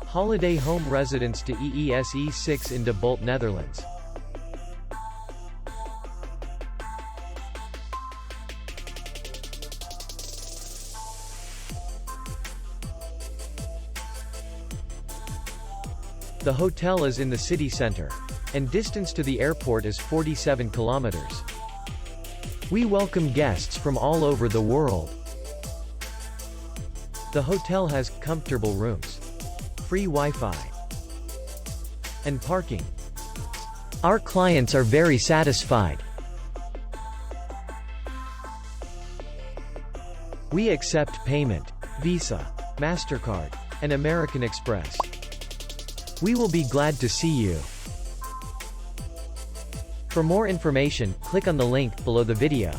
Holiday Home Residence De Eese 6 in De Bult, Netherlands. The hotel is in the city center, and distance to the airport is 47 kilometers. We welcome guests from all over the world. The hotel has comfortable rooms, free Wi-Fi, and parking. Our clients are very satisfied. We accept payment, Visa, MasterCard, and American Express. We will be glad to see you. For more information, click on the link below the video.